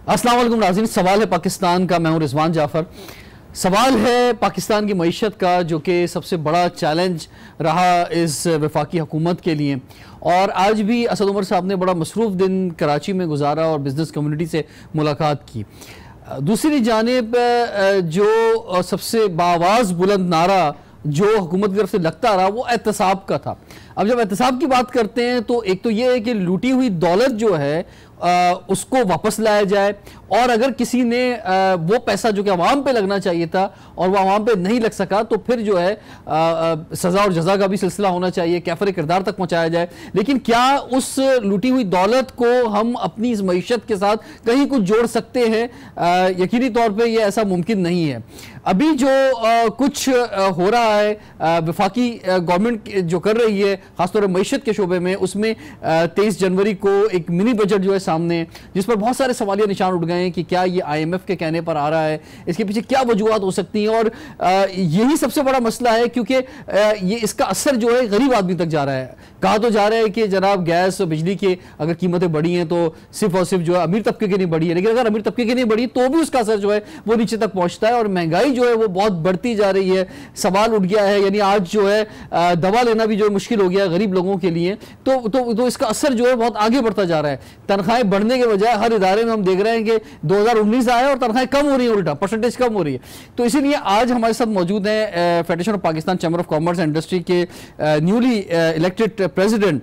अस्सलाम वालेकुम नाज़रीन। सवाल है पाकिस्तान का, मैं हूं रिजवान जाफ़र। सवाल है पाकिस्तान की मईशत का, जो कि सबसे बड़ा चैलेंज रहा इस वफाकी हुकूमत के लिए। और आज भी असद उमर साहब ने बड़ा मसरूफ़ दिन कराची में गुजारा और बिज़नेस कम्युनिटी से मुलाकात की। दूसरी जानिब जो सबसे बावाज़ बुलंद नारा जो हुकूमत की तरफ से लगता रहा वो एहतसाब का था। अब जब एहतसाब की बात करते हैं तो एक तो ये है कि लूटी हुई दौलत जो है उसको वापस लाया जाए, और अगर किसी ने वो पैसा जो कि अवाम पे लगना चाहिए था और वो अवाम पे नहीं लग सका तो फिर जो है सज़ा और जज़ा का भी सिलसिला होना चाहिए, कैफर किरदार तक पहुंचाया जाए। लेकिन क्या उस लूटी हुई दौलत को हम अपनी इस मईशत के साथ कहीं कुछ जोड़ सकते हैं? यकीनी तौर पर यह ऐसा मुमकिन नहीं है। अभी जो कुछ हो रहा है वफाकी गवर्नमेंट जो कर रही है खासतौर पर मईशत के शोबे में, उसमें 23 जनवरी को एक मिनी बजट जो है सामने, जिस पर बहुत सारे सवालिया निशान उठ गए हैं कि क्या ये IMF के कहने पर आ रहा है, इसके पीछे क्या वजूहत हो सकती हैं। और यही सबसे बड़ा मसला है क्योंकि ये इसका असर जो है गरीब आदमी तक जा रहा है। कहा तो जा रहा है कि जनाब गैस और बिजली की अगर कीमतें बढ़ी हैं तो सिर्फ और सिर्फ जो है अमीर तबके की नहीं बढ़ी है, लेकिन अगर अमीर तबके की नहीं बढ़ी तो भी उसका असर जो है वो नीचे तक पहुंचता है और महंगाई जो है वो बहुत बढ़ती जा रही है। सवाल उठ गया है, यानी आज जो है दवा लेना भी जो है मुश्किल हो गया है गरीब लोगों के लिए। तो इसका असर जो है बहुत आगे बढ़ता जा रहा है। तनख्वाहें बढ़ने के बजाय हर इदारे में हम देख रहे हैं कि 2019 आया और तनख्वाहें कम हो रही है, उल्टा परसेंटेज कम हो रही है। तो इसीलिए आज हमारे साथ मौजूद हैं federation of Pakistan chamber of commerce and industry के न्यूली इलेक्टेड प्रेसिडेंट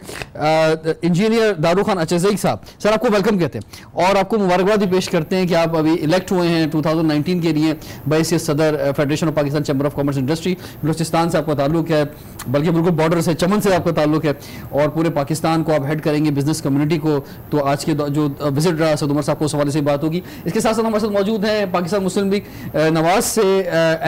इंजीनियर दारू खान अचजई साहब। सर, आपको वेलकम कहते हैं और आपको मुबारकबाद भी पेश करते हैं कि आप अभी इलेक्ट हुए हैं 2019 के लिए बाइस सदर federation of Pakistan chamber of commerce industry. Balochistan से आपका ताल्लुक है, बल्कि बिल्कुल बॉर्डर से, चमन से आपका ताल्लुक है, और पूरे पाकिस्तान को आप हेड करेंगे बिजनेस कम्युनिटी को। तो आज के जो विजिट रहा असद उमर साहब को उस हवाले से बात होगी। इसके साथ साथ हमारे साथ मौजूद हैं पाकिस्तान मुस्लिम लीग नवाज से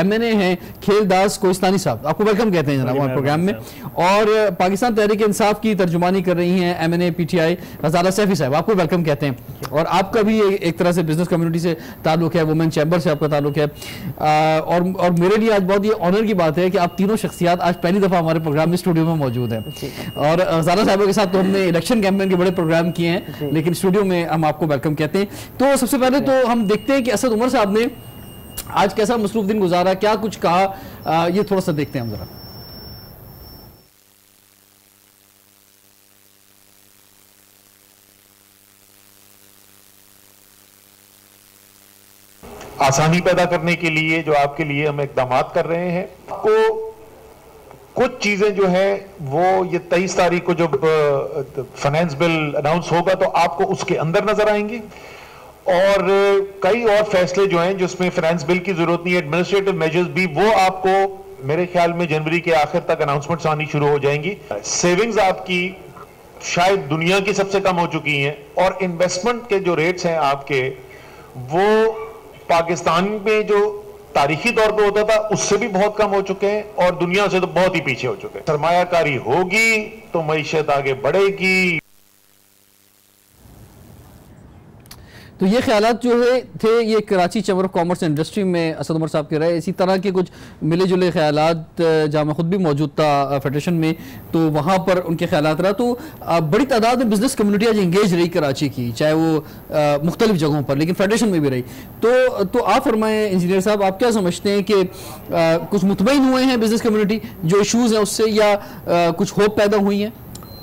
MNA हैं खेलदास कोहिस्तानी साहब। आपको वेलकम कहते हैं जनाब हमारे प्रोग्राम में। और पाकिस्तान तहरीक इंसाफ की तर्जुमानी कर रही हैं MNA PTI रज़ाला सैफी साहब, आपको वेलकम कहते हैं। और आपका भी एक तरह से बिजनेस कम्युनिटी से ताल्लुक है, वुमेन चैम्बर से आपका ताल्लुक है। और मेरे लिए आज बहुत ही ऑनर की बात है कि आप तीनों शख्सियात आज पहली दफ़ा हमारे प्रोग्राम में स्टूडियो में मौजूद हैं। और रज़ाला साहब के साथ तो हमने इलेक्शन कैंपेन के बड़े प्रोग्राम किए हैं, लेकिन स्टूडियो में हम आपको वेलकम कहते हैं। तो सबसे पहले तो हम देखते हैं कि असद उमर साहब ने आज कैसा मसरूफ दिन गुजारा, क्या कुछ कहा, ये थोड़ा सा देखते हैं हम जरा। आसानी पैदा करने के लिए जो आपके लिए हम इकदाम कर रहे हैं, आपको कुछ चीजें जो है वो ये 23 तारीख को जब फाइनेंस बिल अनाउंस होगा तो आपको उसके अंदर नजर आएंगी। और कई और फैसले जो हैं जिसमें फाइनेंस बिल की जरूरत नहीं है, एडमिनिस्ट्रेटिव मेजर्स भी, वो आपको मेरे ख्याल में जनवरी के आखिर तक अनाउंसमेंट्स आनी शुरू हो जाएंगी। सेविंग्स आपकी शायद दुनिया की सबसे कम हो चुकी हैं, और इन्वेस्टमेंट के जो रेट्स हैं आपके, वो पाकिस्तान में जो तारीखी तौर पे होता था उससे भी बहुत कम हो चुके हैं, और दुनिया से तो बहुत ही पीछे हो चुके हैं। सरमायाकारी होगी तो मईशत आगे बढ़ेगी। तो ये ख्यालात जो है थे ये Karachi chamber of commerce industry में असद उमर साहब के रहे। इसी तरह के कुछ मिले जुले ख्यालात जहाँ मैं खुद भी मौजूद था फेडरेशन में, तो वहाँ पर उनके ख्यालात रहा। तो बड़ी तादाद में बिजनेस कम्युनिटी आज इंगेज रही कराची की, चाहे वो मुख्तलिफ जगहों पर, लेकिन फेडरेशन में भी रही। तो आप फरमाएं इंजीनियर साहब, आप क्या समझते हैं कि कुछ मुतमईन हुए हैं बिजनेस कम्युनिटी जो इशूज़ हैं उससे, या कुछ होप पैदा हुई हैं?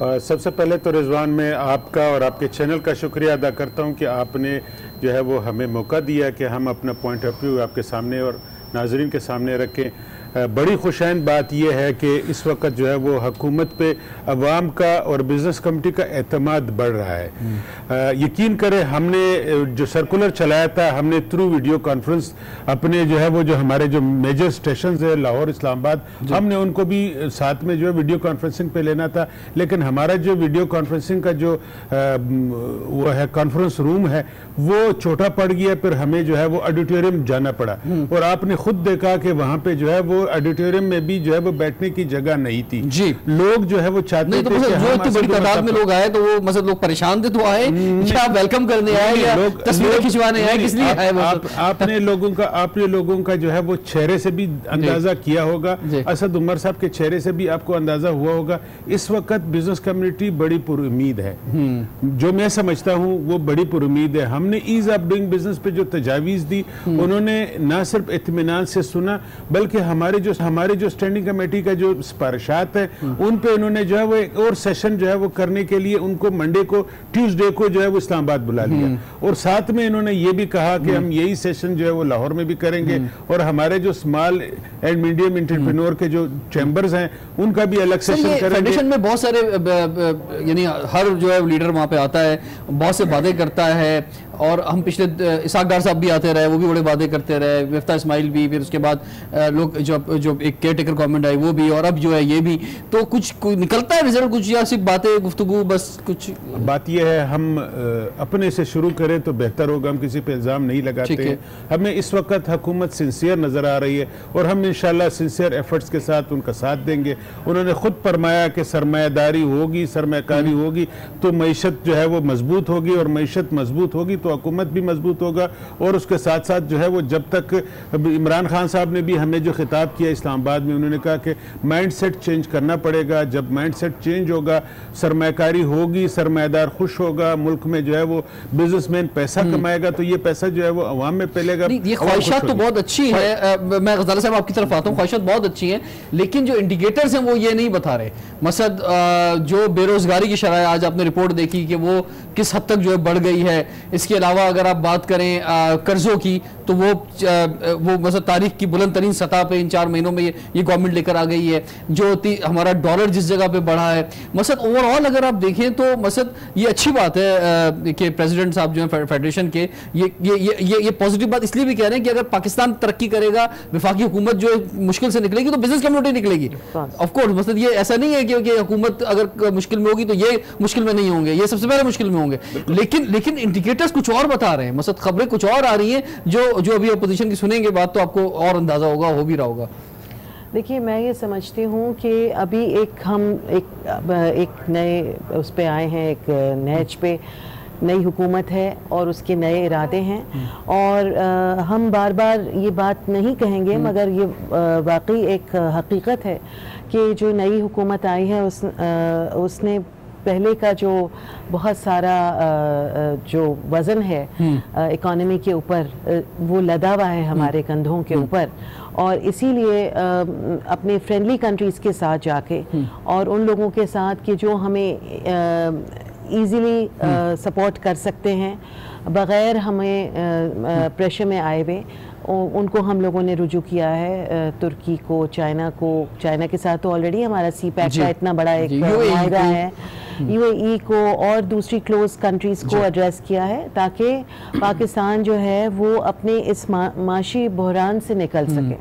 सबसे पहले तो रिजवान, मैं आपका और आपके चैनल का शुक्रिया अदा करता हूं कि आपने जो है वो हमें मौका दिया कि हम अपना पॉइंट ऑफ व्यू आपके सामने और नाजरीन के सामने रखें। बड़ी खुशैन बात यह है कि इस वक्त जो है वो हुकूमत पे अवाम का और बिज़नेस कमेटी का एतमाद बढ़ रहा है। यकीन करें, हमने जो सर्कुलर चलाया था, हमने थ्रू वीडियो कॉन्फ्रेंस अपने जो है वो जो हमारे जो मेजर स्टेशन है लाहौर, इस्लामाबाद, हमने उनको भी साथ में जो है वीडियो कॉन्फ्रेंसिंग पे लेना था। लेकिन हमारा जो वीडियो कॉन्फ्रेंसिंग का जो वो है कॉन्फ्रेंस रूम है वो छोटा पड़ गया, फिर हमें जो है वो ऑडिटोरियम जाना पड़ा। और आपने खुद देखा कि वहाँ पे जो है वो वो ऑडिटोरियम में भी जो है वो बैठने की जगह नहीं थी जी। लोग जो है वो चाहते थे कि जो इतनी बड़ी तादाद में लोग आए तो वो मतलब लोग परेशान थे तो आए या वेलकम करने आए या तस्वीरें खिंचवाने आए, किस लिए आए? आपने लोगों का जो है वो चेहरे से भी अंदाजा किया होगा, असद उमर साहब के चेहरे से भी आपको अंदाजा हुआ होगा। इस वक्त बिजनेस कम्युनिटी बड़ी पुरुमीद है, जो मैं समझता हूँ वो बड़ी पुरुमीद है। हमने ईज ऑफ डूइंग बिजनेस पे जो तजावीज दी, उन्होंने न सिर्फ इत्मीनान से सुना बल्कि हमारे जो स्टैंडिंग कमेटी का जो सिफारिशात है उन पे उन्होंने जो है वो एक और सेशन जो है वो करने के लिए उनको मंडे को ट्यूसडे को जो है वो इस्लामाबाद बुला लिया, और साथ में इन्होंने ये भी कहा कि हम यही सेशन जो है वो लाहौर में भी करेंगे और हमारे जो स्मॉल एंड मीडियम एंटरप्रेन्योर के जो चैम्बर्स हैं उनका भी अलग सेशन करेंगे। फेडरेशन में बहुत सारे यानी हर जो है लीडर वहाँ पे आता है, बहुत से वादे करता है, और हम पिछले इसाक डार साहब भी आते रहे, वो भी बड़े वादे करते रहे, मिफ्ता इस्माइल भी, फिर उसके बाद लोग जो एक केयर टेकर गवर्नमेंट आई वो भी, और अब जो है ये भी, तो कुछ निकलता है रिजल्ट कुछ या सिर्फ बातें गुफ्तगू बस? कुछ बात ये है हम अपने से शुरू करें तो बेहतर होगा, हम किसी पे इल्ज़ाम नहीं लगाते हैं। हमें इस वक्त हुकूमत सिंसियर नज़र आ रही है और हम इंशाल्लाह सिंसियर एफर्ट्स के साथ उनका साथ देंगे। उन्होंने खुद फरमाया कि सरमायादारी होगी, सरमायाकारी होगी तो मईशत जो है वो मजबूत होगी, और मईशत मजबूत होगी तो हुकूमत भी मजबूत होगा। और उसके साथ साथ जो है वो जब तक इमरान खान साहब ने भी हमें जो खिताब किया इस्लामाबाद में, उन्होंने कहा कि माइंड सेट चेंज करना पड़ेगा। जब माइंड सेट चेंज होगा, सरमायाकारी होगी, सरमायादार खुश होगा, मुल्क में जो है वो बिजनेसमैन पैसा कमाएगा, तो ये पैसा जो है वो अवाम में फैलेगा। ये ख्वाहिशात तो बहुत अच्छी है, मैं गजाला साहब आपकी तरफ आता हूँ, ख्वाहिशात बहुत अच्छी हैं, लेकिन जो इंडिकेटर्स हैं वो ये नहीं बता रहे। मसद जो बेरोजगारी की शरह आज आपने रिपोर्ट देखी कि वो किस हद तक जो है बढ़ गई है। इसके अलावा अगर आप बात करें कर्जों की तो वो मतलब तारीख की बुलंद तरीन सतह पे इन 4 महीनों में ये गवर्नमेंट लेकर आ गई है। जो हमारा डॉलर जिस जगह पे बढ़ा है, मसद ओवरऑल अगर आप देखें तो मसद ये अच्छी बात है कि प्रेसिडेंट साहब जो है फेडरेशन के ये पॉजिटिव बात इसलिए भी कह रहे हैं कि अगर पाकिस्तान तरक्की करेगा, वफाकी हुकूमत जो मुश्किल से निकलेगी तो बिजनेस कम्युनिटी निकलेगी। ऑफ कोर्स मसद ये ऐसा नहीं है कि हुकूमत अगर मुश्किल में होगी तो ये मुश्किल में नहीं होंगे, ये सबसे पहले मुश्किल में होंगे, लेकिन इंडिकेटर्स कुछ और बता रहे हैं। मसद खबरें कुछ और आ रही हैं जो अभी अपोजिशन की सुनेंगे बात तो आपको और अंदाजा होगा, हो भी रहा होगा। देखिए, मैं ये समझती हूँ कि अभी हम एक नए उस पे आए हैं, एक नहज पे नई हुकूमत है और उसके नए इरादे हैं, और हम बार बार ये बात नहीं कहेंगे मगर ये वाकई एक हकीकत है कि जो नई हुकूमत आई है उसने पहले का जो बहुत सारा जो वज़न है इकोनॉमी के ऊपर वो लदा हुआ है हमारे कंधों के ऊपर, और इसीलिए अपने फ्रेंडली कंट्रीज़ के साथ जाके और उन लोगों के साथ कि जो हमें ईज़िली सपोर्ट कर सकते हैं बग़ैर हमें प्रेशर में आए हुए, उनको हम लोगों ने रुजू किया है। तुर्की को, चाइना के साथ तो ऑलरेडी हमारा CPEC का इतना बड़ा एक माहिदा है, UAE को और दूसरी क्लोज कंट्रीज़ को एड्रेस किया है ताकि पाकिस्तान जो है वो अपने इस माशी बहरान से निकल सके।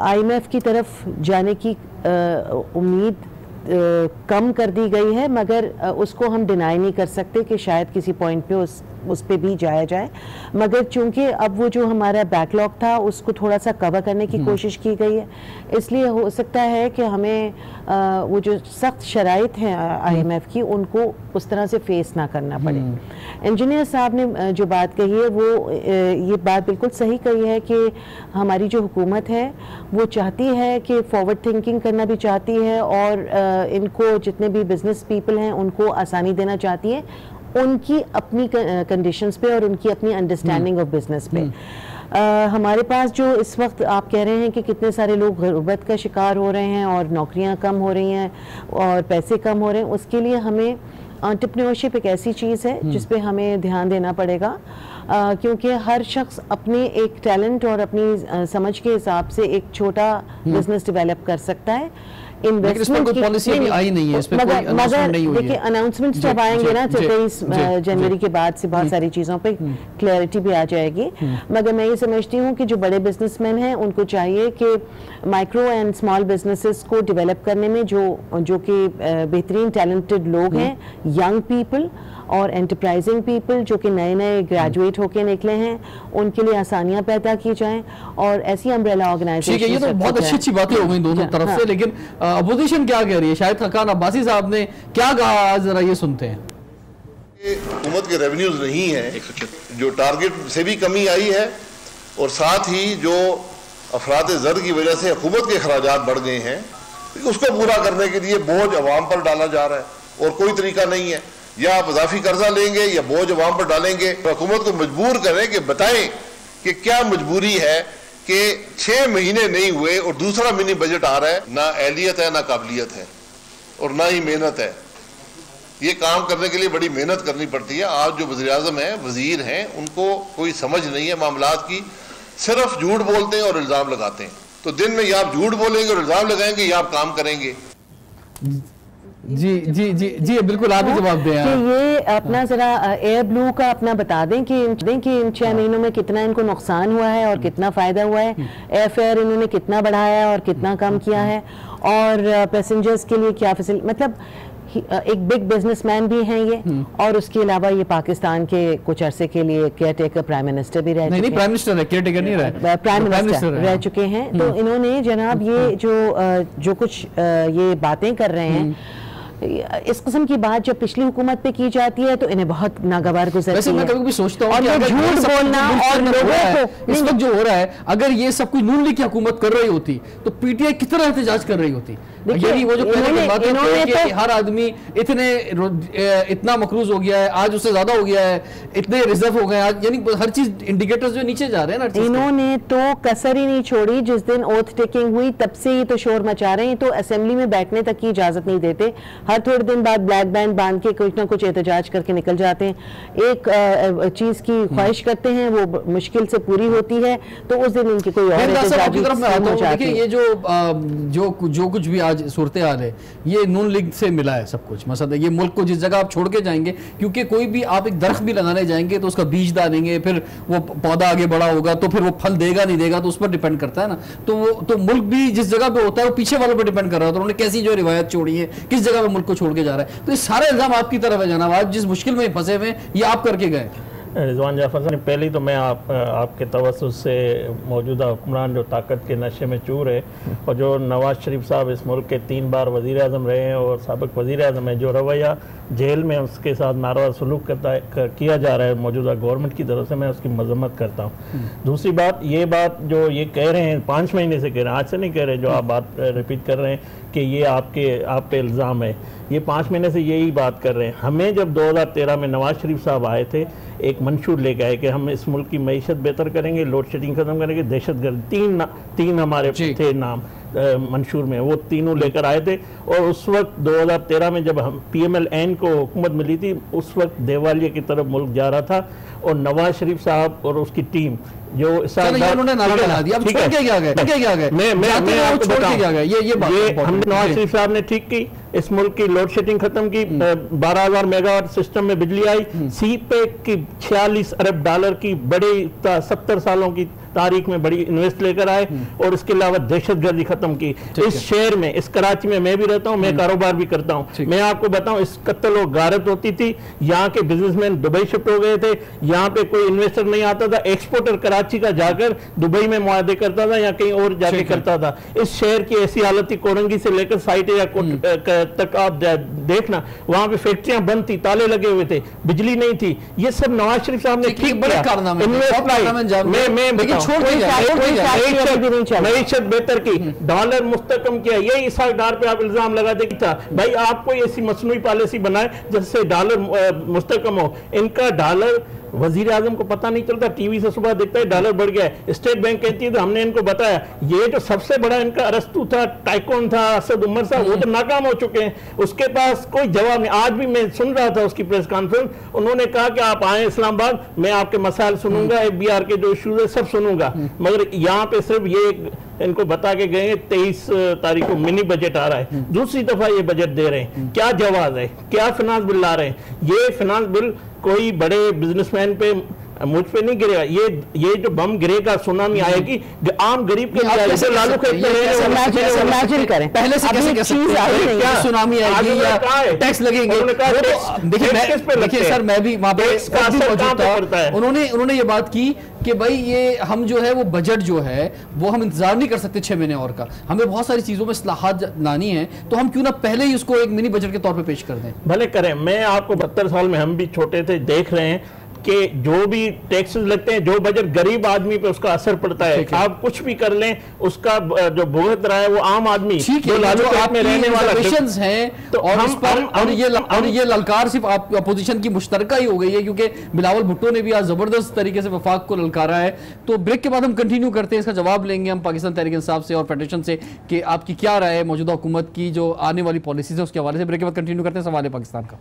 IMF की तरफ जाने की उम्मीद कम कर दी गई है, मगर उसको हम डिनाई नहीं कर सकते कि शायद किसी पॉइंट पे उस पे भी जाया जाए, मगर चूंकि अब वो जो हमारा बैकलॉग था उसको थोड़ा सा कवर करने की कोशिश की गई है, इसलिए हो सकता है कि हमें वो जो सख्त शराइत हैं IMF की उनको उस तरह से फेस ना करना पड़े। इंजीनियर साहब ने जो बात कही है वो ये बात बिल्कुल सही कही है कि हमारी जो हुकूमत है वो चाहती है कि फॉरवर्ड थिंकिंग करना भी चाहती है, और इनको जितने भी बिजनेस पीपल हैं उनको आसानी देना चाहती है उनकी अपनी कंडीशंस पे और उनकी अपनी अंडरस्टैंडिंग ऑफ बिजनेस पे। हमारे पास जो इस वक्त आप कह रहे हैं कि कितने सारे लोग गुर्बत का शिकार हो रहे हैं और नौकरियां कम हो रही हैं और पैसे कम हो रहे हैं, उसके लिए हमें एंटरप्रेन्योरशिप एक ऐसी चीज़ है जिस पे हमें ध्यान देना पड़ेगा, क्योंकि हर शख्स अपने एक टैलेंट और अपनी समझ के हिसाब से एक छोटा बिजनेस डेवलप कर सकता है। इन्वेस्टमेंट की पॉलिसी अभी आई नहीं है, इस पे कोई अनाउंसमेंट नहीं हुई है। देखिए, अनाउंसमेंट्स जब आएंगे ना 23 जनवरी के बाद से बहुत सारी चीज़ों पे क्लैरिटी भी आ जाएगी, मगर मैं ये समझती हूँ कि जो बड़े बिजनेसमैन हैं उनको चाहिए कि माइक्रो एंड स्मॉल बिजनेसेस को डेवलप करने में जो कि बेहतरीन टैलेंटेड लोग हैं, यंग पीपल, और एंटरप्राइजिंग पीपल जो कि नए नए ग्रेजुएट होके निकले हैं, उनके लिए आसानियां पैदा की जाएं और ऐसी अम्ब्रेला ऑर्गेनाइजेशन। ठीक है, ये तो बहुत अच्छी बातें हो गई दोनों तरफ से, लेकिन अपोजिशन क्या कह रही है? शाहिद खाकान अब्बासी साहब ने क्या कहा आज, जरा ये सुनते हैं। हुकूमत के रेवेन्यूज नहीं है, जो टारगेट से भी कमी आई है, और साथ ही जो अफराद ज़र की वजह से हुकूमत के अखराजात बढ़ गए हैं, उसको पूरा करने के लिए बोझ अवाम पर डाला जा रहा है और कोई तरीका नहीं है। या आप इजाफी कर्जा लेंगे या बोझ अवाम पर डालेंगे। हुकूमत को मजबूर करें कि बताएं कि क्या मजबूरी है कि 6 महीने नहीं हुए और दूसरा मिनी बजट आ रहा है। ना एहलियत है, ना काबिलियत है और ना ही मेहनत है। ये काम करने के लिए बड़ी मेहनत करनी पड़ती है। आज जो वज़ीर आज़म हैं, वज़ीर हैं, उनको कोई समझ नहीं है मामलात की, सिर्फ झूठ बोलते हैं और इल्ज़ाम लगाते हैं। तो दिन में या आप झूठ बोलेंगे और इल्ज़ाम लगाएंगे या आप काम करेंगे। जी जी जी जी बिल्कुल, आप ही जवाब दें। कि ये अपना जरा एयर ब्लू का अपना बता दें कि इन 6 महीनों में कितना इनको नुकसान हुआ है और कितना फ़ायदा हुआ है, एयर फेयर इन्होंने कितना बढ़ाया है और कितना कम किया है, और पैसेंजर्स के लिए क्या फैसिलिटी, मतलब एक बिग बिजनेसमैन भी हैं ये, और उसके अलावा ये पाकिस्तान के कुछ अरसे के लिए केयर टेकर प्राइम मिनिस्टर भी रह चुके हैं। नहीं, प्राइम मिनिस्टर है, केयर टेकर नहीं रहा, प्राइम मिनिस्टर रह चुके हैं। तो इन्होंने जनाब ये जो कुछ ये बातें कर रहे हैं, इस किस्म की बात जब पिछली हुकूमत पे की जाती है तो इन्हें बहुत नागवार गुजरती है। मैं कभी सोचता हूँ और कि अगर झूठ बोलना और लोगों को इस वक्त जो हो रहा है, अगर ये सब कुछ नून लीग की हुकूमत कर रही होती तो पीटीआई कितना एहतजाज कर रही होती। यही वो जो पहले कि हर आदमी इतना मकरूज हो गया है, आज उससे ज्यादा हो गया है, इतने रिजर्व हो गए आज, यानी हर चीज इंडिकेटर्स जो नीचे जा रहे हैं ना। इन्होंने तो कसर ही नहीं छोड़ी। जिस दिन ओथ टेकिंग हुई तब से ये तो शोर मचा रहे हैं, तो असेंबली में बैठने तक की इजाजत नहीं देते। हर थोड़े दिन बाद ब्लैक बैंड बांध के कुछ ना कुछ एहतजाज करके निकल जाते हैं। एक चीज की ख्वाहिश करते हैं, वो मुश्किल से पूरी होती है, तो उस दिन इनकी कोई और ये जो कुछ भी आज सूरत हाल है, ये नून लीग से मिला है सब कुछ। मसला ये मुल्क को जिस जगह आप छोड़ के जाएंगे, क्योंकि कोई भी आप एक दरख्त भी लगाने जाएंगे तो उसका बीज डालेंगे, फिर वो पौधा आगे बड़ा होगा तो फिर वो फल देगा नहीं देगा, तो उस पर डिपेंड करता है ना। तो मुल्क भी जिस जगह पे होता है वो पीछे वालों पर डिपेंड कर रहा है। तो उन्होंने कैसी जो रिवायत छोड़ी है, किस जगह पे मुल्क को छोड़ के जा रहा है, तो ये सारा इल्जाम आपकी तरफ है जनाब। आज जिस मुश्किल में फंसे हुए ये आप करके गए। रिजवान जाफर साहब, पहले तो मैं आपके तवज्जुह से मौजूदा हुक्मरान जो ताकत के नशे में चूर है, और जो नवाज शरीफ साहब इस मुल्क के 3 बार वज़ीर आज़म रहे हैं और साबिक़ वज़ीर आज़म है, जो रवैया जेल में उसके साथ नारवा सलूक किया जा रहा है मौजूदा गवर्नमेंट की तरफ से, मैं उसकी मजम्मत करता हूँ। दूसरी बात जो ये कह रहे हैं, 5 महीने से कह रहे हैं, आज से नहीं कह रहे, जो आप बात रिपीट कर रहे हैं कि ये आप पे इल्ज़ाम है, ये 5 महीने से यही बात कर रहे हैं। हमें जब 2013 में नवाज शरीफ साहब आए थे, एक मंशूर लेके आए कि हम इस मुल्क की मईशत बेहतर करेंगे, लोड शेडिंग खत्म करेंगे, दहशतगर्द, तीन हमारे थे नाम मंशूर में, वो तीनों लेकर आए थे। और उस वक्त 2013 में जब हम PMLN को हुकूमत मिली थी, उस वक्त देवालिया की तरफ मुल्क जा रहा था, और नवाज शरीफ साहब और उसकी टीम जो उन्होंने नवाज शरीफ साहब ने ठीक की, इस मुल्क की लोड शेडिंग खत्म की, 12,000 मेगावाट सिस्टम में बिजली आई, CPEC की 46 अरब डॉलर की बड़ी 70 सालों की तारीख में बड़ी इन्वेस्ट लेकर आए, और इसके अलावा दहशतगर्दी खत्म की। इस शहर में, इस कराची में मैं भी रहता हूँ, मैं कारोबार भी करता हूँ, मैं आपको बताऊं, इस कत्ल और गारत होती थी, यहाँ के बिजनेसमैन दुबई शिफ्ट हो गए थे, यहाँ पे कोई इन्वेस्टर नहीं आता था, एक्सपोर्टर कराची का जाकर दुबई में मुआहदे करता था या कहीं और जाके करता था। इस शहर की ऐसी हालत थी, कोरंगी से लेकर साइट या तक आप देखना, वहां पे फैक्ट्रियां बंद थी, ताले लगे हुए थे, बिजली नहीं थी। ये सब नवाज शरीफ साहब ने ठीक किया, मईशत बेहतर की, डॉलर मुस्तकम किया। यही इसहाक डार पे आप इल्जाम लगाते था, भाई आप कोई ऐसी मसनूई पॉलिसी बनाए जिससे डॉलर मुस्तकम हो। इनका डॉलर वजीर आजम को पता नहीं चलता, टीवी से सुबह देखता है डॉलर बढ़ गया है, स्टेट बैंक कहती है, तो हमने इनको बताया ये जो सबसे बड़ा इनका अरस्तु था, टाइकोन था, असद उमर साहब, वो तो नाकाम हो चुके हैं, उसके पास कोई जवाब नहीं। आज भी मैं सुन रहा था उसकी प्रेस कॉन्फ्रेंस, उन्होंने कहा कि आप आए इस्लामाबाद, मैं आपके मसाइल सुनूंगा, FBR के जो इश्यूज है सब सुनूंगा, मगर यहाँ पे सिर्फ ये इनको बता के गए 23 तारीख को मिनी बजट आ रहा है, दूसरी दफा ये बजट दे रहे हैं। क्या जवाब है, क्या फाइनेंस बिल ला रहे हैं? ये फाइनेंस बिल कोई बड़े बिजनेसमैन पे मुझ पे नहीं गिरेगा। ये जो बम गिरेगा, सुनामी आएगी, आम गरीब के लिए लालू के इमेजिन करें, पहले से कैसे सुनामी आएगी या टैक्स लगेंगे। देखिए सर, मैं भी वहां पे मौजूद था, उन्होंने ये बात की कि भाई ये हम जो है वो बजट जो है वो हम इंतजार नहीं कर सकते 6 महीने और का, हमें बहुत सारी चीजों में इस्लाहात लानी है, तो हम क्यों ना पहले ही उसको एक मिनी बजट के तौर पे पेश कर दें। भले करें। मैं आपको 72 साल में हम भी छोटे थे, देख रहे हैं कि जो भी टैक्सेस लगते हैं, जो बजट गरीब आदमी पे उसका असर पड़ता है। आप कुछ भी कर लें, उसका जो भुगत रहा है वो आम आदमी, जो लालू में रहने वाला हैं, तो और ये ललकार सिर्फ अपोजिशन की मुश्तरका ही हो गई है, क्योंकि बिलावल भुट्टो ने भी आज जबरदस्त तरीके से वफाक को ललकारा है। तो ब्रेक के बाद हम कंटिन्यू करते हैं, इसका जवाब लेंगे हम पाकिस्तान तहरीक इंसाफ से और फेडरेशन से कि आपकी क्या राय है मौजूदा हुकूमत की जो आने वाली पॉलिसीज है उसके हवाले से। ब्रेक के बाद कंटिन्यू करते हैं सवाल है पाकिस्तान का।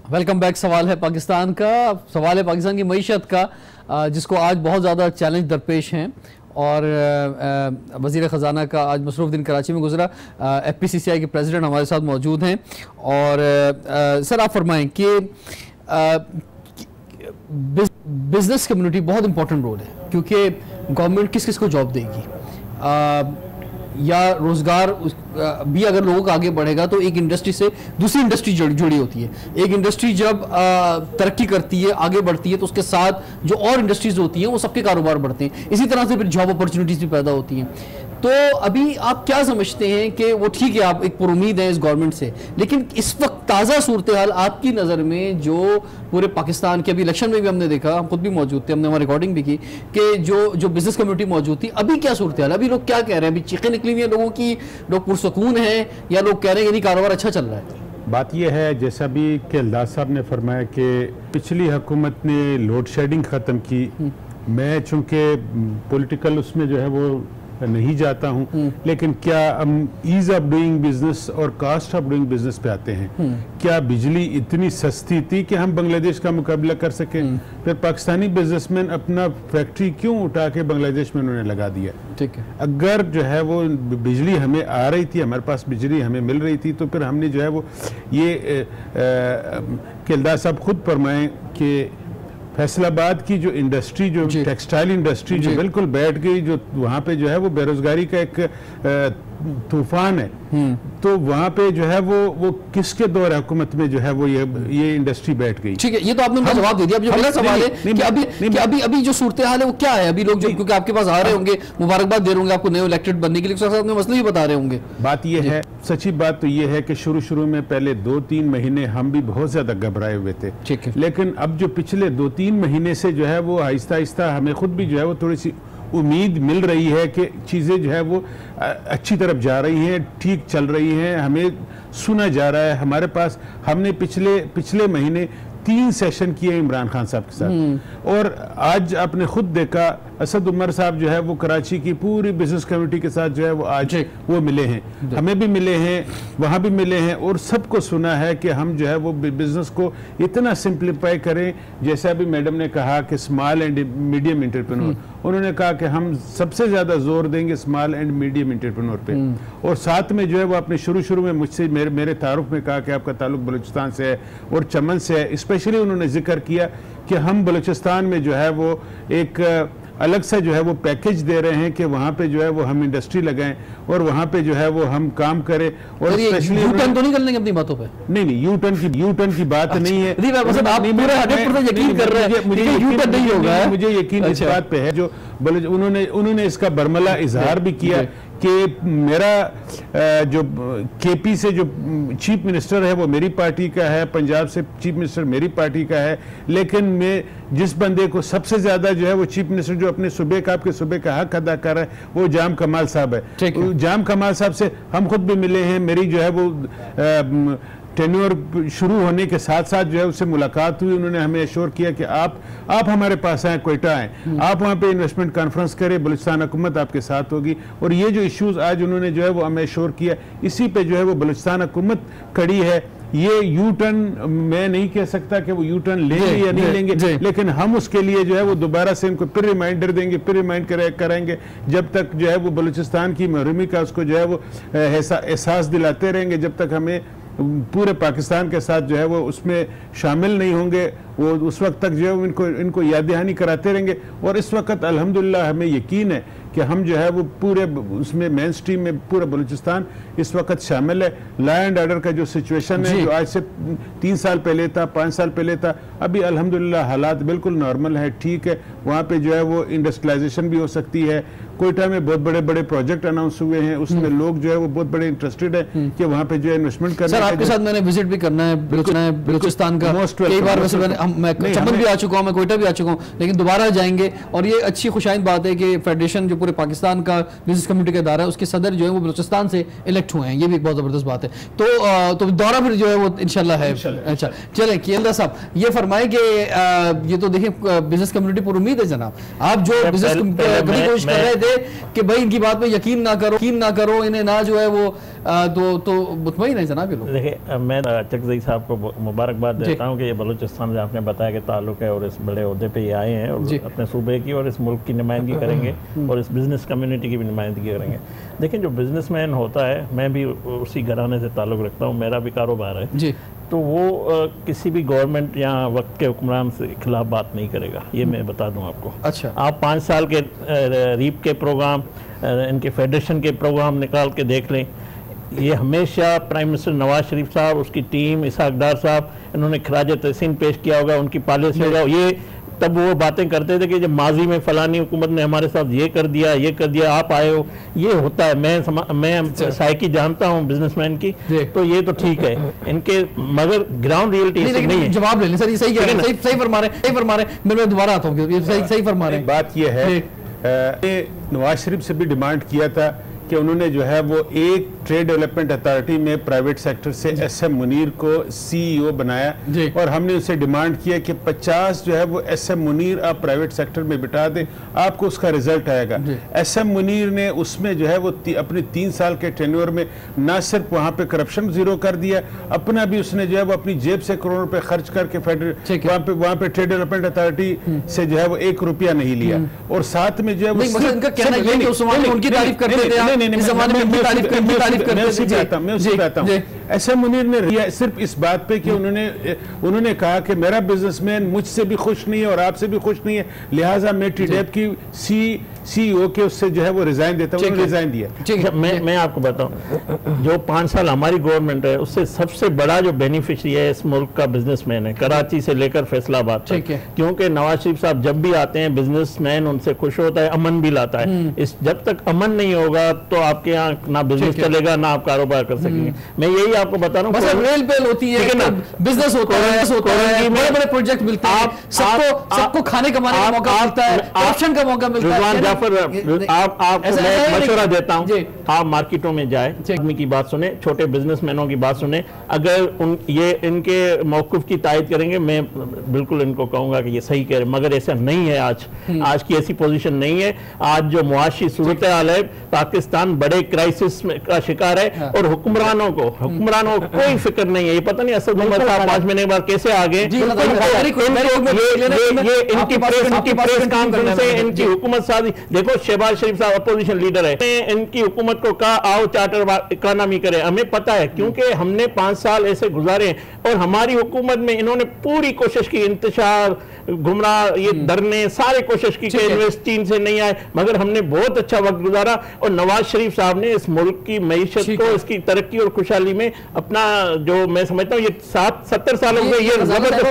Welcome back. सवाल है पाकिस्तान का, सवाल है पाकिस्तान की मईशत का, जिसको आज बहुत ज़्यादा चैलेंज दरपेश हैं और वज़ीर ख़जाना का आज मसरूफ़ दिन कराची में गुजरा। FPCCI के प्रेसिडेंट हमारे साथ मौजूद हैं और सर आप फरमाएं कि बिज़नेस कम्युनिटी बहुत इंपॉर्टेंट रोल है, क्योंकि गवर्नमेंट किस किस को जॉब देगी या रोजगार भी अगर लोगों का आगे बढ़ेगा तो एक इंडस्ट्री से दूसरी इंडस्ट्री जुड़ी होती है। एक इंडस्ट्री जब तरक्की करती है, आगे बढ़ती है, तो उसके साथ जो और इंडस्ट्रीज होती हैं वो सबके कारोबार बढ़ते हैं। इसी तरह से फिर जॉब अपॉर्चुनिटीज भी पैदा होती हैं। तो अभी आप क्या समझते हैं कि वो ठीक है, आप एक पुरुमीद हैं इस गवर्नमेंट से, लेकिन इस वक्त ताज़ा सूरत हाल आपकी नज़र में जो पूरे पाकिस्तान के, अभी इलेक्शन में भी हमने देखा, हम खुद भी मौजूद थे, हमने वहाँ रिकॉर्डिंग भी की कि जो बिजनेस कम्युनिटी मौजूद थी, अभी क्या सूरत हाल, अभी लोग क्या कह रहे हैं, अभी चीखें निकली हुई हैं लोगों की, लोग पुरसकून हैं या लोग कह रहे हैं कि नहीं कारोबार अच्छा चल रहा है? बात यह है, जैसा भी कि अल्लाह साहब ने फरमाया कि पिछली हुकूमत ने लोड शेडिंग ख़त्म की। मैं चूँकि पॉलिटिकल उसमें जो है वो नहीं जाता हूं, लेकिन क्या हम ईज ऑफ डूइंग बिजनेस और कास्ट ऑफ डूइंग बिजनेस पे आते हैं। क्या बिजली इतनी सस्ती थी कि हम बांग्लादेश का मुकाबला कर सके? फिर पाकिस्तानी बिजनेसमैन अपना फैक्ट्री क्यों उठा के बांग्लादेश में उन्होंने लगा दिया? ठीक है, अगर जो है वो बिजली हमें आ रही थी, हमारे पास बिजली हमें मिल रही थी, तो फिर हमने जो है वो ये केलदार साहब खुद फरमाएं कि फैसलाबाद की जो इंडस्ट्री, जो टेक्सटाइल इंडस्ट्री जो बिल्कुल बैठ गई, जो वहाँ पे जो है वो बेरोजगारी का एक तूफान है, तो वहाँ पे जो है वो किसके दौर हुकूमत में जो है वो ये इंडस्ट्री बैठ गई? ठीक है, ये तो आपने उनका जवाब दे दिया। अब जो मेरा सवाल है कि अभी जो सूरत हाल है वो क्या है? अभी लोग जो, क्योंकि आपके पास आ रहे होंगे, मुबारकबाद दे रहे होंगे आपको नए इलेक्टेड बनने के लिए, अपने मसले भी बता रहे होंगे। बात ये है, सच्ची बात तो ये है कि शुरू में पहले 2-3 महीने हम भी बहुत ज्यादा घबराए हुए थे, ठीक है, लेकिन अब जो पिछले 2-3 महीने से जो है वो आहिस्ता आहिस्ता हमें खुद भी जो है वो थोड़ी सी उम्मीद मिल रही है कि चीज़ें जो है वो अच्छी तरफ जा रही हैं, ठीक चल रही हैं, हमें सुना जा रहा है। हमारे पास हमने पिछले महीने 3 सेशन किए इमरान खान साहब के साथ, और आज आपने खुद देखा असद उमर साहब जो है वो कराची की पूरी बिजनेस कम्युनिटी के साथ जो है वो आज वो मिले हैं, हमें भी मिले हैं, वहाँ भी मिले हैं, और सबको सुना है कि हम जो है वो बिजनेस को इतना सिंप्लीफाई करें। जैसा भी मैडम ने कहा कि स्मॉल एंड मीडियम एंटरप्रेन्योर, उन्होंने कहा कि हम सबसे ज़्यादा जोर देंगे स्मॉल एंड मीडियम एंटरप्रेन्योर पे, और साथ में जो है वो आपने शुरू में मुझसे मेरे तारुफ में कहा कि आपका ताल्लुक बलूचिस्तान से है और चमन से है। स्पेशली उन्होंने जिक्र किया कि हम बलूचिस्तान में जो है वो एक अलग से जो है वो पैकेज दे रहे हैं कि वहाँ पे जो है वो हम इंडस्ट्री लगाएं और वहाँ पे जो है वो हम काम करें। और स्पेशली यू टर्न तो नहीं करने अपनी बातों पे? नहीं, यू टर्न की बात नहीं है। मुझे यकीन इस बात पे है, जो उन्होंने इसका बरमला इजहार भी किया कि मेरा जो केपी से जो चीफ मिनिस्टर है वो मेरी पार्टी का है, पंजाब से चीफ मिनिस्टर मेरी पार्टी का है, लेकिन मैं जिस बंदे को सबसे ज्यादा जो है वो चीफ मिनिस्टर जो अपने सूबे का, आपके सूबे का हक अदा कर रहा है, वो जाम कमाल साहब है। जाम कमाल साहब से हम खुद भी मिले हैं, मेरी जो है वो टेन्योर शुरू होने के साथ साथ जो है उससे मुलाकात हुई। उन्होंने हमें एश्योर किया कि आप हमारे पास आए, कोयटा आए, आप वहाँ पे इन्वेस्टमेंट कॉन्फ्रेंस करें, बलूचिस्तान हुकूमत आपके साथ होगी। और ये जो इश्यूज आज उन्होंने जो है वो हमें एश्योर किया, इसी पे जो है वो बलूचिस्तान हुकूमत खड़ी है। ये यू टर्न मैं नहीं कह सकता कि वो यू टर्न लेंगे या नहीं लेंगे, लेकिन हम उसके लिए जो है वो दोबारा से इनको फिर रिमाइंडर देंगे, फिर रिमाइंड कराएंगे, जब तक जो है वो बलूचिस्तान की महरूमी का उसको जो है वो एहसास दिलाते रहेंगे, जब तक हमें पूरे पाकिस्तान के साथ जो है वो उसमें शामिल नहीं होंगे, वो उस वक्त तक जो है इनको याद दहानी कराते रहेंगे। और इस वक्त अल्हम्दुलिल्लाह हमें यकीन है कि हम जो है वो पूरे उसमें मेन स्ट्रीम में पूरा बलूचिस्तान इस वक्त शामिल है। लॉ एंड ऑर्डर का जो सिचुएशन है, जो आज से 3 साल पहले था, 5 साल पहले था, अभी अल्हम्दुलिल्लाह हालात बिल्कुल नॉर्मल है, ठीक है। वहाँ पे जो है वो इंडस्ट्रियलाइजेशन भी हो सकती है। कोयटा में बहुत बड़े बड़े प्रोजेक्ट अनाउंस हुए हैं, उसमें लोग जो है वो बहुत बड़े इंटरेस्टेड है कि वहाँ पे जो है इन्वेस्टमेंट करना है। सर आपके साथ मैंने विजिट भी करना है बलूचिस्तान का कई बार, वैसे मैं चमन भी आ चुका हूँ, मैं कोयटा भी आ चुका हूँ, लेकिन दोबारा जाएंगे। और ये अच्छी खुशाइंद बात है कि फेडरेशन जो पूरे पाकिस्तान का बिजनेस कम्युनिटी का इदारा है, उसके सदर जो है वो बलूचिस्तान से इलेक्ट हुए हैं, ये भी एक बहुत ज़बरदस्त बात है। तो दौरा फिर जो है वो इंशाल्लाह है। अच्छा चलें कियल्दा साहब, ये फरमाए कि ये तो देखिए बिजनेस कम्युनिटी पर उम्मीद है जनाब, आप जो बिजनेस करने की कोशिश कर रहे थे कि भाई इनकी बात पे यकीन ना करो, इन्हें ना जो है वो तो मुतमईन है जनाब। देखिए मैं चकजई साहब को मुबारकबाद देता हूँ कि ये बलूचिस्तान से आपने बताया कि ताल्लुक है और इस बड़े ओहदे पे ये आए हैं और अपने सूबे की और इस मुल्क की नुमाइंदगी करेंगे और इस बिज़नेस कम्युनिटी की भी नुमाइंदगी करेंगे। देखिए जो बिजनेसमैन होता है, मैं भी उसी घराने से ताल्लुक़ रखता हूँ, मेरा भी कारोबार है जी, तो वो किसी भी गवर्नमेंट या वक्त के हुक्मरान के खिलाफ बात नहीं करेगा, ये मैं बता दूं आपको। अच्छा, आप 5 साल के रीप के प्रोग्राम, इनके फेडरेशन के प्रोग्राम निकाल के देख लें, ये हमेशा प्राइम मिनिस्टर नवाज शरीफ साहब, उसकी टीम, इसहाक डार साहब, इन्होंने खराज तहसीन पेश किया होगा, उनकी पॉलिसी होगा, ये तब वो बातें करते थे कि जब माजी में फलानी हुकूमत ने हमारे साथ ये कर दिया, आप आए हो, ये होता है। मैं साइकी जानता हूँ बिजनेसमैन की, तो ये तो ठीक है इनके, मगर ग्राउंड रियलिटी नहीं है। जवाब ले लें सर, ये सही फरमा रहे हैं, मैं दोबारा आता हूँ, सही फरमा रहे हैं। बात ये है, नवाज शरीफ से भी डिमांड किया था कि उन्होंने जो है वो एक ट्रेड डेवलपमेंट अथॉरिटी में प्राइवेट सेक्टर से SM मुनीर को CEO बनाया, और हमने उससे डिमांड किया कि 50 जो है वो SM मुनीर आप प्राइवेट सेक्टर में बिठा दें, आपको उसका रिजल्ट आएगा। SM मुनीर ने उसमें जो है वो अपने 3 साल के टेन्योर में ना सिर्फ वहाँ पे करप्शन जीरो कर दिया, अपना भी उसने जो है वो अपनी जेब से करोड़ रुपए खर्च करके वहाँ पे ट्रेड डेवलपमेंट अथॉरिटी से जो है वो 1 रुपया नहीं लिया, और साथ में जो है मैं उसी आता हूँ। SM मुनीर ने सिर्फ इस बात पे कि उन्होंने कहा कि मेरा बिजनेसमैन मुझसे भी खुश नहीं है और आपसे भी खुश नहीं है, लिहाजा मैं TDEP की CEO के उससे जो है वो रिजाइन देता हूँ, रिजाइन दिया। मैं आपको बताऊं, जो 5 साल हमारी गवर्नमेंट है उससे सबसे बड़ा जो बेनिफिशियरी है इस मुल्क का बिजनेसमैन है, कराची से लेकर फैसलाबाद तक, क्योंकि नवाज शरीफ साहब जब भी आते हैं बिजनेसमैन उनसे खुश होता है, अमन भी लाता है। इस जब तक अमन नहीं होगा तो आपके यहाँ ना बिजनेस चलेगा, ना आप कारोबार कर सकेंगे। मैं यही आपको बता रहा हूँ, रेल पेल होती है ना, बिजनेस होता है, बड़े प्रोजेक्ट मिलते हैं, सबको खाने कमाने का मौका मिलता है, ऑप्शन का मौका मिलता है। आपको मैं मशवरा देता हूं, आप मार्केटों में जाए, आदमी की बात सुने, छोटे बिजनेसमैनों की बात सुने, अगर ये इनके मौक़िफ़ की तायद करेंगे, मैं बिल्कुल इनको कहूंगा कि ये सही कह रहे, मगर ऐसा नहीं है। आज की ऐसी पोजीशन नहीं है। आज जो मुआशी सूरत हाल है, पाकिस्तान बड़े क्राइसिस का शिकार है, और हुक्मरानों को कोई फिक्र नहीं है। ये पता नहीं असद उमर साहब 5 महीने बाद कैसे आ गए, इनकी प्रेस कॉन्फ्रेंस से इनकी हुकूमत साजी। देखो शहबाज शरीफ साहब अपोजिशन लीडर है, इनकी हुकूमत को कहा आओ चार्टर इकोनॉमी करें, हमें पता है क्योंकि हमने 5 साल ऐसे गुजारे, और हमारी हुकूमत में इन्होंने पूरी कोशिश की, इंतशार, गुमराह, ये धरने, सारे कोशिश की कि इन्वेस्ट चीन से नहीं आए, मगर हमने बहुत अच्छा वक्त गुजारा। और नवाज शरीफ साहब ने इस मुल्क की मईशत को, इसकी तरक्की और खुशहाली में अपना, जो मैं समझता हूँ ये 70 सालों में ये जबरदस्त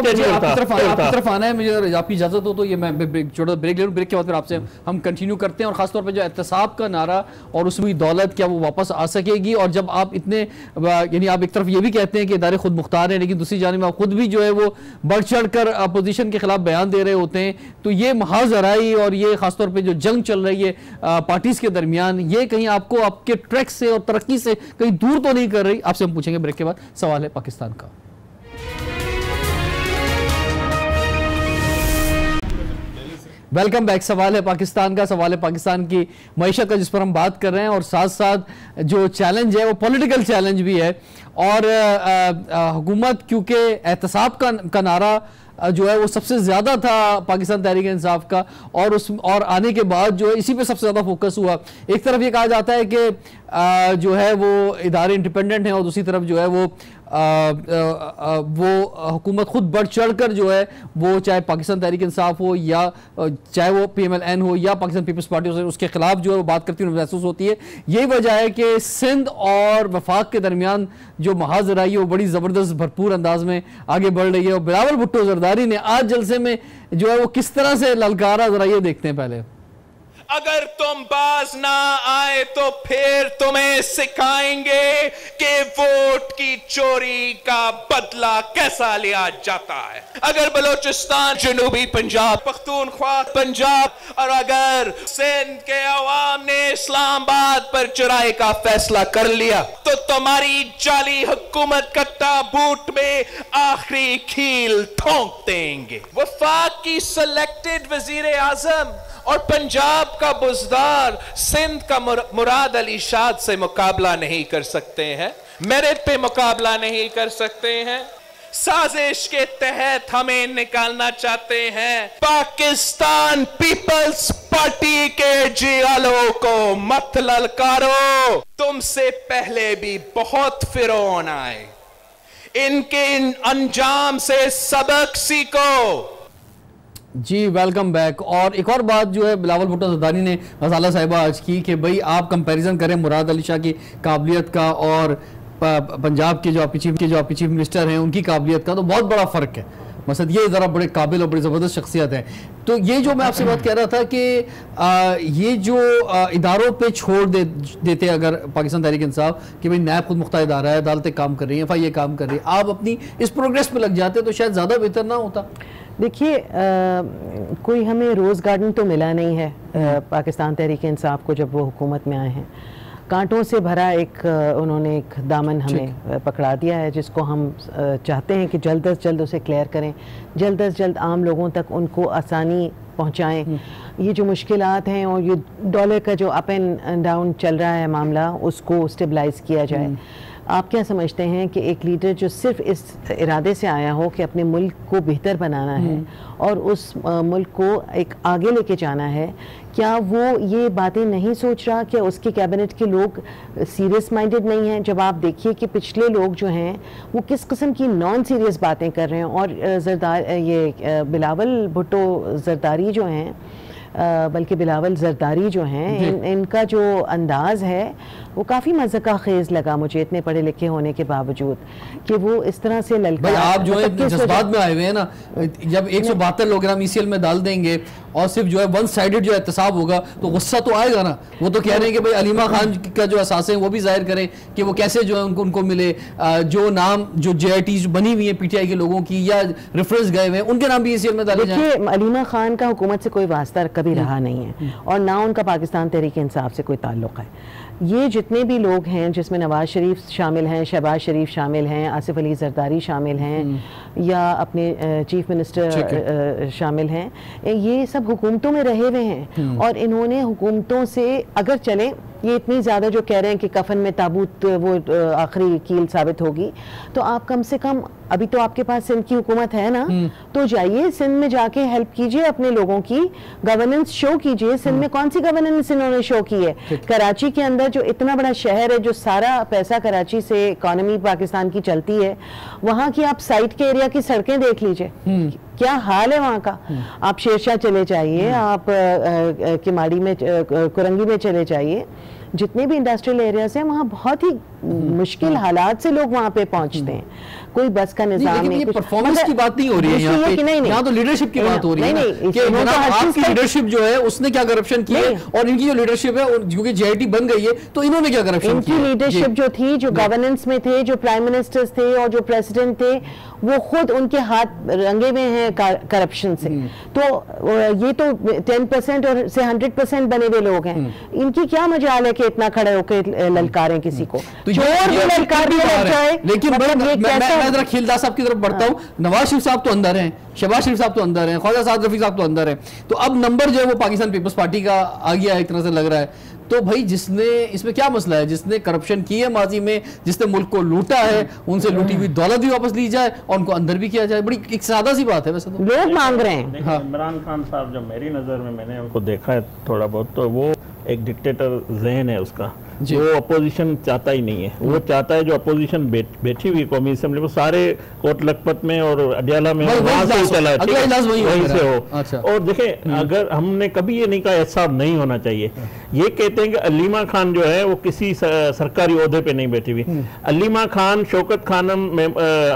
तरफ आना है। मुझे आपकी इजाजत हो तो ये मैं छोटा ब्रेक ले लूँ, ब्रेक के बाद फिर आपसे हम कंटिन्यू करते हैं। और खासतौर पे जो एहतसाब का नारा और उसमें दौलत, क्या वो वापस आ सकेगी? और जब आप इतने, यानी आप एक तरफ ये भी कहते हैं कि इदारे खुद मुख्तार हैं, लेकिन दूसरी जानिब आप खुद भी जो है वो बढ़ चढ़ कर अपोजिशन के खिलाफ बयान दे रहे होते हैं, तो ये महाज आराई और ये खासतौर पे जो जंग चल रही है पार्टीज के दरमियान, ये कहीं आपको आपके ट्रैक से और तरक्की से कहीं दूर तो नहीं कर रही? आपसे हम पूछेंगे ब्रेक के बाद। सवाल है पाकिस्तान का। Welcome back. सवाल है पाकिस्तान का, सवाल है पाकिस्तान की मईशत का, जिस पर हम बात कर रहे हैं, और साथ साथ जो चैलेंज है वो पॉलिटिकल चैलेंज भी है। और हुकूमत, क्योंकि एहतसाब का नारा जो है वो सबसे ज़्यादा था पाकिस्तान तहरीक इंसाफ का, और आने के बाद जो है इसी पे सबसे ज़्यादा फोकस हुआ। एक तरफ ये कहा जाता है कि जो है वो इदारे इंडिपेंडेंट हैं, और दूसरी तरफ जो है वो वो हुकूमत खुद बढ़ चढ़ कर जो है वो चाहे पाकिस्तान तहरीक इंसाफ हो या चाहे वो PMLN हो या पाकिस्तान पीपल्स पार्टी हो, उसके खिलाफ जो है वो बात करती हुई महसूस होती है। यही वजह है कि सिंध और वफाक के दरमियान जो महाज रही है वो बड़ी ज़बरदस्त भरपूर अंदाज में आगे बढ़ रही है। और बिलावल भुट्टो जरदारी ने आज जलसे में जो है वो किस तरह से ललकारा, जरा ये देखते हैं पहले। अगर तुम बाज ना आए तो फिर तुम्हें सिखाएंगे कि वोट की चोरी का बदला कैसा लिया जाता है। अगर बलोचिस्तान, जनूबी पंजाब, पख्तूनख्वा पंजाब और अगर सिंध के अवाम ने इस्लामाबाद पर चुराई का फैसला कर लिया तो तुम्हारी जाली हुकूमत का ताबूत में आखिरी खील ठोंक देंगे। वफाक की सिलेक्टेड वजीर आजम और पंजाब का बुजदार सिंध का मुराद अली शाद से मुकाबला नहीं कर सकते हैं, मेरिट पे मुकाबला नहीं कर सकते हैं। साजिश के तहत हमें निकालना चाहते हैं। पाकिस्तान पीपल्स पार्टी के जियालों को मत ललकारो, तुमसे पहले भी बहुत फिरौन आए, इनके अंजाम से सबक सीखो। जी वेलकम बैक। और एक और बात जो है बिलावल भुट्टो जरदारी ने गजाला साहिबा आज की कि भाई आप कंपैरिजन करें मुराद अली शाह की काबिलियत का और पंजाब के जो आपके चीफ मिनिस्टर हैं उनकी काबिलियत का, तो बहुत बड़ा फ़र्क है। मसद ये ज़रा बड़े काबिल और बड़ी ज़बरदस्त शख्सियत है। तो ये जो मैं आपसे बात कह रहा था कि ये जो इदारों पे छोड़ देते अगर पाकिस्तान तहरीक इंसाफ कि भाई नैब खुद मुख्तार इदारा है, अदालतें काम कर रही हैं, FIA काम कर रही है, आप अपनी इस प्रोग्रेस पे लग जाते तो शायद ज़्यादा बेहतर ना होता। देखिए कोई हमें रोज़ गार्डन तो मिला नहीं है पाकिस्तान तहरीक इंसाफ को जब वो हुकूमत में आए हैं। कांटों से भरा एक उन्होंने एक दामन हमें पकड़ा दिया है, जिसको हम चाहते हैं कि जल्द अज जल्द उसे क्लियर करें, जल्द अज जल्द आम लोगों तक उनको आसानी पहुंचाएं। ये जो मुश्किलात हैं और ये डॉलर का जो अप एंड डाउन चल रहा है मामला, उसको स्टेबलाइज किया जाए। आप क्या समझते हैं कि एक लीडर जो सिर्फ इस इरादे से आया हो कि अपने मुल्क को बेहतर बनाना है और उस मुल्क को एक आगे लेके जाना है, क्या वो ये बातें नहीं सोच रहा? क्या उसके कैबिनेट के लोग सीरियस माइंडेड नहीं हैं? जब आप देखिए कि पिछले लोग जो हैं वो किस किस्म की नॉन सीरियस बातें कर रहे हैं, और बिलावल भुट्टो जरदारी जो हैं, बल्कि बिलावल जरदारी जो हैं, इनका जो अंदाज़ है वो काफ़ी मज़ाक़ा खेज़ लगा मुझे, इतने पढ़े लिखे होने के बावजूद, कि वो इस तरह से ललकार। आप जो है जज्बात में आए हुए हैं ना, जब 172 लोग हम ECL में डाल देंगे और सिर्फ जो है वन साइडेड जो एहतसाब होगा तो गुस्सा तो आएगा ना। वो तो कह रहे हैं कि भाई अलीमा खान का जो असासे हैं वो भी जाहिर करें कि वो कैसे जो है उनको मिले, जो नाम जो JIT बनी हुई है PTI के लोगों की या रेफरेंस गए हुए हैं उनके नाम भी ECL में डाले जाएं। देखिए अलीमा खान का हुकूमत से कोई वास्ता कभी रहा नहीं है और ना उनका पाकिस्तान तहरीक इंसाफ से कोई ताल्लुक़ है। ये जितने भी लोग हैं जिसमें नवाज शरीफ शामिल हैं, शहबाज शरीफ शामिल हैं, आसिफ अली जरदारी शामिल हैं या अपने चीफ मिनिस्टर शामिल हैं, ये सब हुकूमतों में रहे हुए हैं और इन्होंने हुकूमतों से अगर चले, ये इतनी ज़्यादा जो कह रहे हैं कि कफन में ताबूत वो आखिरी कील साबित होगी, तो आप कम से कम अभी तो आपके पास सिंध की हुकूमत है ना, तो जाइए सिंध में जाके हेल्प कीजिए, अपने लोगों की गवर्नेंस शो कीजिए। सिंध में कौन सी गवर्नेंस इन्होंने शो की है? कराची के अंदर जो इतना बड़ा शहर है, जो सारा पैसा कराची से इकॉनमी पाकिस्तान की चलती है, वहाँ की आप साइड के एरिया की सड़कें देख लीजिए, क्या हाल है वहाँ का। आप शेरशाह चले जाइए, आप किमाड़ी में, कुरंगी में चले जाइए, जितने भी इंडस्ट्रियल एरियाज हैं वहाँ बहुत ही मुश्किल हालात से लोग वहाँ पे पहुँचते हैं। कोई बस का निजाम नहीं, परफॉर्मेंस की बात नहीं हो रही है यहाँ पे, यहाँ तो लीडरशिप की बात हो रही है कि आपकी लीडरशिप जो है उसने क्या करप्शन की है और इनकी जो लीडरशिप है क्योंकि JIT बन गई है तो इन्होंने क्या करप्शन किया। इनकी लीडरशिप जो थी, जो गवर्नेंस में थे, जो प्राइम मिनिस्टर्स थे और जो प्रेसिडेंट थे, वो खुद उनके हाथ रंगे में हैं करप्शन से। तो ये तो 10% और से 100% बने हुए लोग हैं, इनकी क्या मजाल है कि इतना खड़े होकर ललकारें किसी को, चोर भी ललकार लग जाए। लेकिन मैं जरा खिलदा साहब की तरफ बढ़ता हूँ। नवाज शरीफ साहब तो अंदर हैं, शहबाज शरीफ साहब तो अंदर हैं, ख्वाजा साद रफी साहब तो अंदर हैं, तो अब नंबर जो है वो पाकिस्तान पीपल्स पार्टी का आ गया है, एक तरह से लग रहा है। तो भाई जिसने, इसमें क्या मसला है, जिसने करप्शन की है माजी में, जिसने मुल्क को लूटा है, उनसे लूटी हुई दौलत भी वापस ली जाए और उनको अंदर भी किया जाए। बड़ी एक सादा सी बात है वैसे तो। लोग मांग रहे हैं। हाँ। इमरान खान साहब, जो मेरी नज़र में मैंने उनको देखा है थोड़ा बहुत, तो वो एक डिक्टेटर ज़हन है उसका, वो अपोजिशन चाहता ही नहीं है। वो चाहता है जो अपोजिशन बैठी हुई कौमी असेंबली में, सारे कोट लखपत में और अडियाला में वहां से चला है, वहीं से हो। और देखें, अगर हमने कभी ये नहीं कहा एहसाब नहीं होना चाहिए, ये कहते हैं कि अलीमा खान जो है वो किसी सरकारी ओहदे पे नहीं बैठी हुई। अलीमा खान शौकत खानम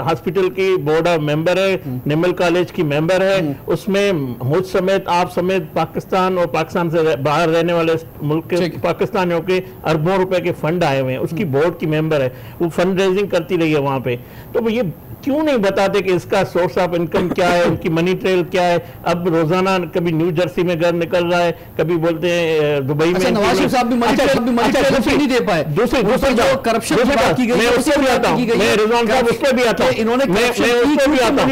हॉस्पिटल की बोर्ड ऑफ मेंबर है, निमल कॉलेज की मेंबर है, उसमें मुझ समेत आप समेत पाकिस्तान और पाकिस्तान से बाहर रहने वाले मुल्क के पाकिस्तानियों के अरबों रुपए के फंड आए हुए हैं, उसकी बोर्ड की मेंबर है, वो फंड रेजिंग करती रही है वहां पे। तो ये क्यों नहीं बताते कि इसका सोर्स ऑफ इनकम क्या है, उनकी मनी ट्रेल क्या है? अब रोजाना कभी न्यू जर्सी में घर निकल रहा है, कभी बोलते हैं दुबई में। नवाज शरीफ साहब भी मनी ट्रेल नहीं दे पाए। दूसरी जो करप्शन की बात की गई, मैं उससे भी आता हूं, मैं रिजवान साहब उससे भी आता हूं, इन्होंने मैं उससे भी आता हूं।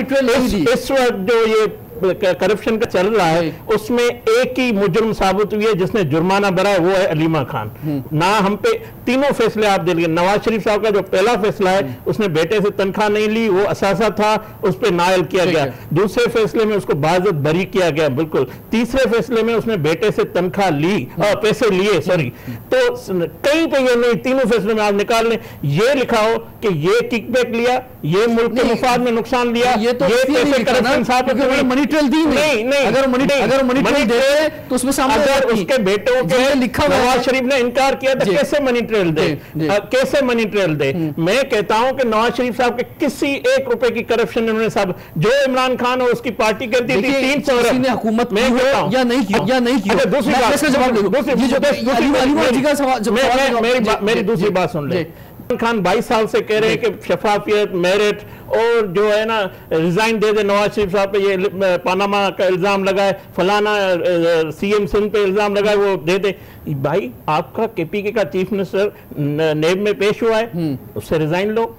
इस वक्त जो ये करप्शन का चल रहा है उसमें एक ही मुजरिम साबित हुई है जिसने जुर्माना भरा है, वो है अलीमा खान। ना हम पे तीनों फैसले आप दे लिए। नवाज शरीफ साहब का जो पहला फैसला है उसने बेटे से तनख्वाह नहीं ली, वो असासा था, उस पर नायल किया गया। दूसरे फैसले में उसको बाज़त बरी किया गया बिल्कुल। तीसरे फैसले में उसने बेटे से तनख्वाह ली, पैसे लिए, सॉरी। तो कहीं पे ये नहीं, तीनों फैसले में आप निकाल लें, ये लिखा हो कि ये किकबैक लिया, ये मुल्क के मुफाद में नुकसान लिया, ये पैसे करप्शन साहब नहीं, अगर मनी ट्रेल दे तो उसमें सामने अगर उसके बेटों के लिखा हुआ नवाज शरीफ ने इनकार किया तो कैसे मनी ट्रेल दे? कैसे मनी ट्रेल दे? मैं कहता हूं कि नवाज शरीफ साहब के किसी 1 रुपए की करप्शन उन्होंने साहब, जो इमरान खान और उसकी पार्टी करती थी 300 अरब हुकूमत में या नहीं किया। दूसरी बात, मेरी दूसरी बात सुन ले। खान 22 साल से कह रहे हैं कि शफाफियत, मेरिट और जो है ना रिजाइन दे दे। नवाज शरीफ साहब पे ये पानामा का इल्जाम लगाए, फलाना सीएम सिंध पे इल्जाम लगाए, वो दे दे। भाई आपका केपीके का चीफ मिनिस्टर नेब में पेश हुआ है, उससे रिजाइन लो।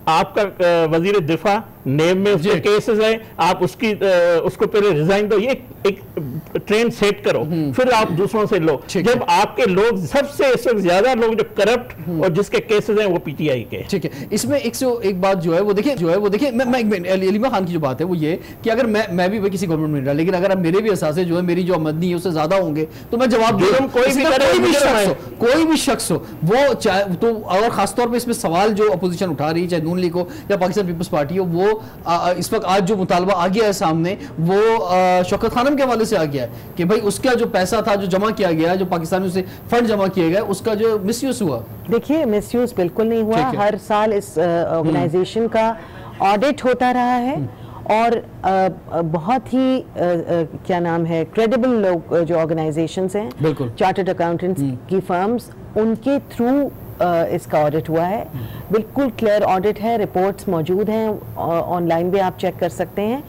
आपका वजीर दिफा नेब में उसके केसेस हैं, आप उसको पहले रिजाइन दो। ये एक ट्रेंड सेट करो, फिर आप दूसरों से लो। जब आपके लोग सबसे इस वक्त ज्यादा लोग जो करप्ट और जिसके केसेस हैं वो पीटीआई के। ठीक है, इसमें एक बात जो है वो देखिए मैं अलीमा खान की जो बात है वो ये कि अगर मैं भी किसी गवर्नमेंट में रहा, लेकिन अगर मेरे भी असासे जो है मेरी जो आमदनी है उससे ज्यादा होंगे तो मैं जवाब दूं। कोई भी शख्स हो वो चाहे तो, और खासतौर पर इसमें सवाल जो अपोजिशन उठा रही है, चाहे नून लीग हो या पाकिस्तान पीपल्स पार्टी हो, वो इस वक्त आज जो मुतालबा आ गया है सामने वो शौकत खानम के हवाले से आ गया है कि भाई उसका जो पैसा था जो जमा किया गया, जो पाकिस्तानियों से फंड जमा किया गया, उसका जो मिसयूज हुआ। देखिए मिसयूज बिल्कुल नहीं हुआ। हर साल इस ऑर्गेनाइजेशन का ऑडिट होता रहा है और बहुत ही क्या नाम है, क्रेडिबल लोग जो ऑर्गेनाइजेशंस हैं, चार्टर्ड अकाउंटेंट्स की फर्म्स, उनके थ्रू इसका ऑडिट हुआ है। बिल्कुल क्लियर ऑडिट है, रिपोर्ट्स मौजूद हैं, ऑनलाइन भी आप चेक कर सकते हैं।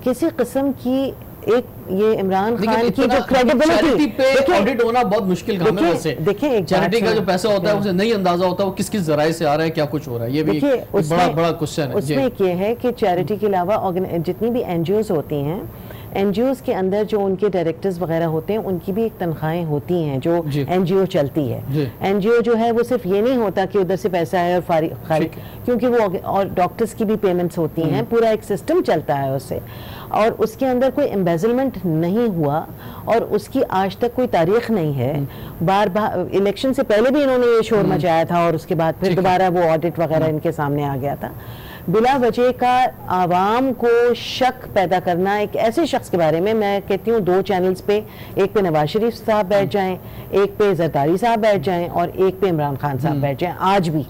किसी किस्म की एक ये इमरान खान की जो क्रेडिबिलिटी पे ऑडिट होना बहुत मुश्किल काम है। वैसे देखिए एक चैरिटी का जो पैसा होता है उसे नहीं अंदाजा होता वो किस किस जराए से आ रहा है, क्या कुछ हो रहा है, ये भी बड़ा क्वेश्चन है। उसमें ये है कि चैरिटी के अलावा जितनी भी एनजीओज होती हैं, एनजीओज के अंदर जो उनके डायरेक्टर्स वगैरह होते हैं उनकी भी एक तनख्वाहें होती हैं जो एनजीओ चलती है। एनजीओ जो है वो सिर्फ ये नहीं होता कि उधर से पैसा है और खारिज, क्योंकि वो और डॉक्टर्स की भी पेमेंट्स होती हैं, पूरा एक सिस्टम चलता है उससे, और उसके अंदर कोई एम्बेजलमेंट नहीं हुआ और उसकी आज तक कोई तारीख नहीं है। बार इलेक्शन से पहले भी इन्होंने ये शोर मचाया था और उसके बाद फिर दोबारा वो ऑडिट वगैरह इनके सामने आ गया था। बिला वजह का आवाम को शक पैदा करना एक ऐसे शख्स के बारे में, मैं कहती हूँ 2 चैनल्स पे, एक पे नवाज शरीफ साहब बैठ जाएं, एक पे जरदारी साहब बैठ जाएं और एक पे इमरान खान साहब बैठ जाएं आज भी,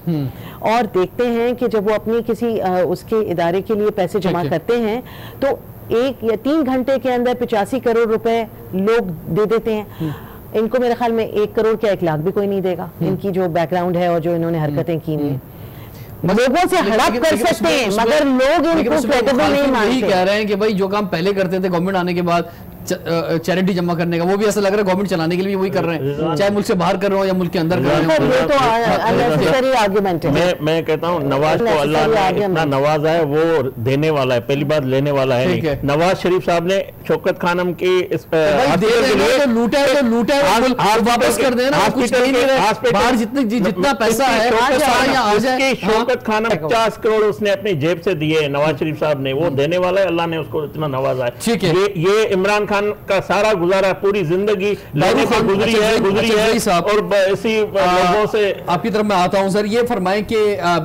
और देखते हैं कि जब वो अपनी किसी उसके इदारे के लिए पैसे जमा करते हैं तो 1 या 3 घंटे के अंदर 85 करोड़ रुपए लोग दे देते हैं। इनको मेरे ख्याल में 1 करोड़ क्या 1 लाख भी कोई नहीं देगा, इनकी जो बैकग्राउंड है और जो इन्होंने हरकतें की हैं। लोगों से हड़प कर सकते हैं मगर लोग इनको क्रेडिबल नहीं मानते। कह रहे हैं कि भाई जो काम पहले करते थे गवर्नमेंट आने के बाद चैरिटी जमा करने का, वो भी ऐसा लग रहा है गवर्नमेंट चलाने के लिए वही कर रहे हैं, चाहे मुल्क से बाहर कर रहे हो या मुल्क के अंदर कर रहे हो। मैं कहता हूँ नवाज को अल्लाह ने इतना नवाजा है, वो देने वाला है, पहली बार लेने वाला है। नवाज शरीफ साहब ने शौकत खानम की लूटा है वापस कर देना, बाहर जितना पैसा है शौकत खानम 50 करोड़ उसने अपनी जेब से दिए नवाज शरीफ साहब ने, वो देने वाला है, अल्लाह ने उसको इतना नवाजा है। ये इमरान खान का सारा गुजारा पूरी जिंदगी लेने पे गुजरी है और ऐसी लोगों से। आपकी तरफ मैं आता हूं सर, ये फरमाएं कि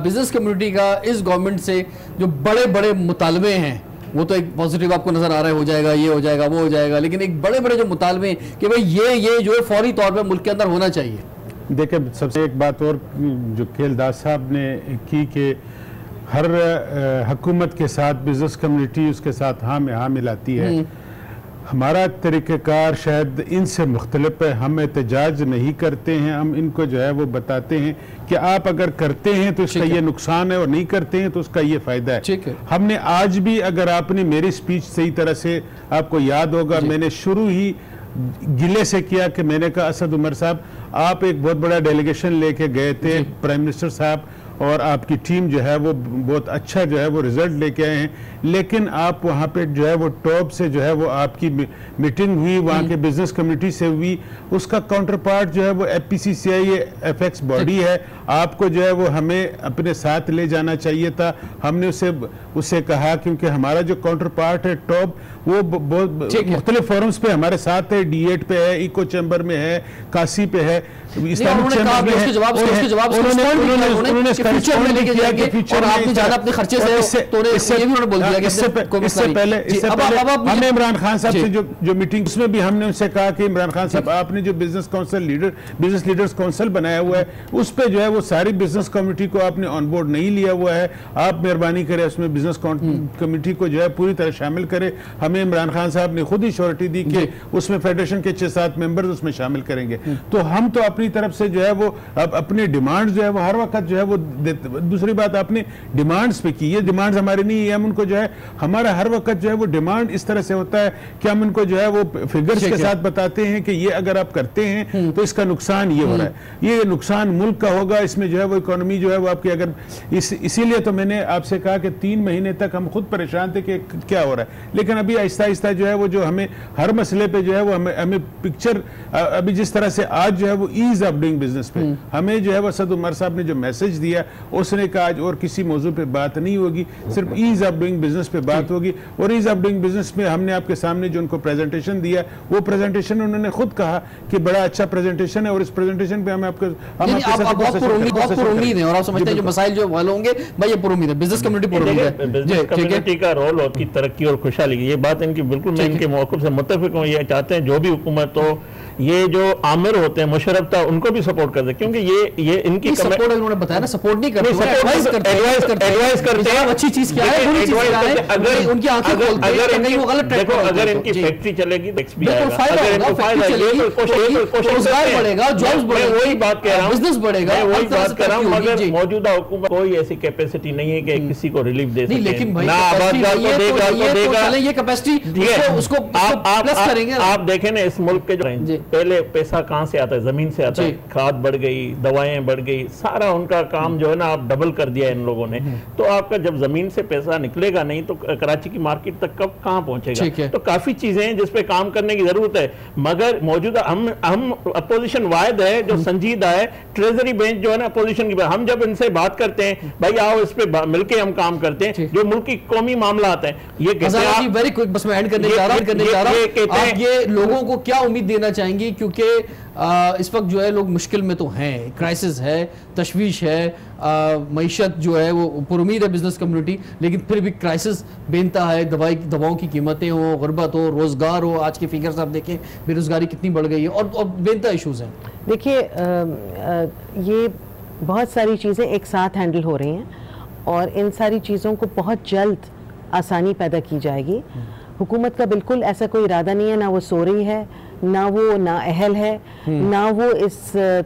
बिजनेस कम्युनिटी का इस गवर्नमेंट से जो बड़े बड़े मुतालबे हैं, वो तो एक पॉजिटिव आपको नजर आ रहा है, हो जाएगा, ये हो जाएगा, वो हो जाएगा, लेकिन एक बड़े बड़े जो मुतालबे हैं कि भाई ये जो है फौरी तौर पे मुल्क के अंदर होना चाहिए। देखिए, सबसे एक बात और जो खेलदास साहब ने की कि हर हुकूमत के साथ बिजनेस कम्युनिटी उसके साथ हाँ मिलाती है। हमारा तरीक़ेकार शायद इनसे मुख्तलिफ है। हम एहतजाज नहीं करते हैं, हम इनको जो है वो बताते हैं कि आप अगर करते हैं तो इसका ये नुकसान है और नहीं करते हैं तो उसका ये फ़ायदा है। हमने आज भी, अगर आपने मेरी स्पीच सही तरह से आपको याद होगा, मैंने शुरू ही गिले से किया कि मैंने कहा असद उमर साहब, आप एक बहुत बड़ा डेलीगेशन लेके गए थे, प्राइम मिनिस्टर साहब और आपकी टीम जो है वो बहुत अच्छा जो है वो रिजल्ट लेके आए हैं, लेकिन आप वहाँ पे जो है वो टॉप से जो है वो आपकी मीटिंग हुई, वहाँ के बिजनेस कम्युनिटी से हुई, उसका काउंटर पार्ट जो है वो FPCCI ये FX बॉडी है, आपको जो है वो हमें अपने साथ ले जाना चाहिए था। हमने उससे कहा क्योंकि हमारा जो काउंटर पार्ट है टॉप, वो बहुत मुख्तलिफ फोरम्स पे हमारे साथ है, D8 पे है, इको चैम्बर में है, काशी पे है, इस्लामिक चैम्बर में है। इससे पहले हमने इमरान खान साहब से जो मीटिंग, उसमें भी हमने उनसे कहा कि इमरान खान साहब, आपने जो बिजनेस लीडर्स काउंसिल बनाया हुआ है, उस पे जो है वो सारी बिजनेस कम्युनिटी को आपने ऑन बोर्ड नहीं लिया हुआ है। आप मेहरबानी करें उसमें बिजनेस कम्युनिटी को जो है पूरी तरह शामिल करें। हमें इमरान खान साहब ने खुद ही श्योरिटी दी कि उसमें फेडरेशन के 6-7 मेंबर्स उसमें शामिल करेंगे। तो हम तो अपनी तरफ से जो है वो अपने डिमांड जो है वो हर वक्त जो है वो देते। दूसरी बात, आपने डिमांड्स पे की, ये डिमांड्स हमारी नहीं है, हम उनको जो है, हमारा हर वक्त जो है वो डिमांड इस तरह से होता है कि हम उनको जो है वो फिगर्स के साथ बताते हैं कि ये अगर आप करते हैं तो इसका नुकसान ये हो रहा है, ये नुकसान मुल्क का होगा, इसमें जो है वो इकोनॉमी जो है वो आपकी, अगर इसीलिए तो मैंने आपसे कहा कि 3 महीने तक हम खुद परेशान थे कि क्या हो रहा है, लेकिन अभी आहिस्ता आहिस्ता जो है वो जो हमें हर मसले पे जो है वो हमें पिक्चर, अभी जिस तरह से आज जो है वो ईज ऑफ डूइंग बिजनेस पे हमें जो है वो असद उमर साहब ने जो मैसेज दिया, उसने कहा आज और किसी मौजू पे बात नहीं होगी, सिर्फ ईज ऑफ डूइंग बिजनेस पे बात होगी। और ईज ऑफ डूइंग बिजनेस में हमने आपके सामने जो उनको प्रेजेंटेशन दिया, वो प्रेजेंटेशन उन्होंने खुद कहा कि बड़ा अच्छा प्रेजेंटेशन है और इस प्रेजेंटेशन पे हमें आपको बहुत उम्मीद है और आप समझते हैं जो मसाइल जो हल होंगे भाई, ये उम्मीद है बिजनेस कम्युनिटी का रोल और की तरक्की और खुशहाली, ये बात इनकी बिल्कुल मैं इनके मौक़िफ़ से मुत्तफ़िक़ हूँ। ये चाहते हैं जो भी हुकूमत हो, ये जो आमिर होते हैं मुशर्रफ था, उनको भी सपोर्ट कर दे, क्योंकि ये इनकी सपोर्ट, उन्होंने बताया ना, सपोर्ट नहीं करते, एडवाइस करते हैं, अच्छी चीज क्या है, बुरी चीज क्या है, अगर उनकी आंखें खोलते हैं कि नहीं वो गलत ट्रैक पे, अगर इनकी फैक्ट्री चलेगी तो रोजगार बढ़ेगा, जॉब्स बढ़ेगा, वही बात कह रहा हूँ, बिजनेस बढ़ेगा, वही बात कर रहा हूँ। मगर मौजूदा हुकूमत कोई ऐसी कैपेसिटी नहीं है कि किसी को रिलीफ दे सके, लेकिन भाई ये कैपेसिटी उसको प्लस करेंगे। आप देखें ना इस मुल्क के जो पहले पैसा कहाँ से आता है, जमीन से आता है, खाद बढ़ गई, दवाएं बढ़ गई, सारा उनका काम जो है ना आप डबल कर दिया इन लोगों ने। तो आपका जब जमीन से पैसा निकलेगा नहीं तो कराची की मार्केट तक कब कहाँ पहुंचेगा। तो काफी चीजें हैं जिस पे काम करने की जरूरत है, मगर मौजूदा हम अपोजिशन वायद है जो संजीदा है, ट्रेजरी बेंच जो है ना अपोजिशन की, हम जब इनसे बात करते हैं भाई आओ इस पे मिलकर हम काम करते हैं, जो मुल्क की कौमी मामला आता है, ये वेरी क्विक, बस मैं एंड करने जा रहा हूं, आप ये लोगों को क्या उम्मीद देना चाहेंगे, क्योंकि इस वक्त जो है लोग मुश्किल में तो हैं, क्राइसिस है, तशवीश है, मईशत जो है वो पुरुमीद है बिजनेस कम्युनिटी, लेकिन फिर भी क्राइसिस बेनता है, दवाओं की कीमतें हो, गुर्बत हो, रोजगार हो, आज के फिगर्स आप देखें बेरोजगारी कितनी बढ़ गई है और बेनता इशूज़ हैं। देखिए ये बहुत सारी चीज़ें एक साथ हैंडल हो रही हैं और इन सारी चीज़ों को बहुत जल्द आसानी पैदा की जाएगी। हुकूमत का बिल्कुल ऐसा कोई इरादा नहीं है, ना वो सो रही है, ना वो ना अहल है, ना वो इस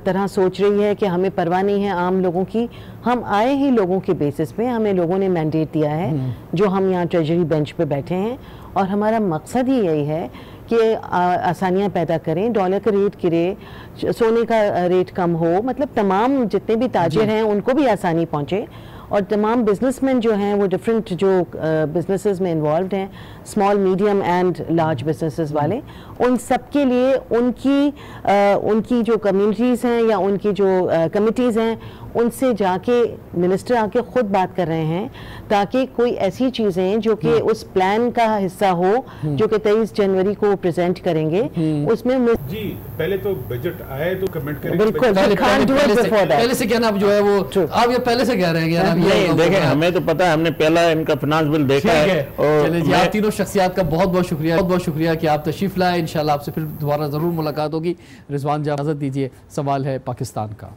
तरह सोच रही है कि हमें परवाह नहीं है आम लोगों की। हम आए ही लोगों के बेसिस पे, हमें लोगों ने मैंडेट दिया है जो हम यहाँ ट्रेजरी बेंच पे बैठे हैं और हमारा मकसद ही यही है कि आसानियाँ पैदा करें, डॉलर का रेट गिरे, सोने का रेट कम हो, मतलब तमाम जितने भी ताजिर हैं उनको भी आसानी पहुँचे और तमाम बिजनेसमैन जो हैं वो डिफरेंट जो बिजनेसेस में इन्वॉल्व हैं, small medium and large businesses वाले, उन सब के लिए उनकी जो कम्युनिटीज़ हैं या उनकी जो कमिटीज़ हैं उनसे जाके मिनिस्टर आके खुद बात कर रहे हैं, ताकि कोई ऐसी चीज़ें जो कि उस प्लान का हिस्सा हो जो कि 23 जनवरी को प्रेजेंट करेंगे उसमें जी पहले तो बजट आए तो कमेंट करें। बिल्कुल पहले से कहना, अब जो है वो आप ये पहले से कह रहे हैं कि अब ये देखें, हमें तो पता है, हमने पहला इनका फाइनेंस बिल देखा है। और चलिए जी, आप तीनों शख्सियात का बहुत बहुत शुक्रिया कि आप तशरीफ लाए। इंशाल्लाह आपसे फिर दोबारा जरूर मुलाकात होगी। रिजवान जाफर, इजाज़त दीजिए। सवाल है पाकिस्तान का।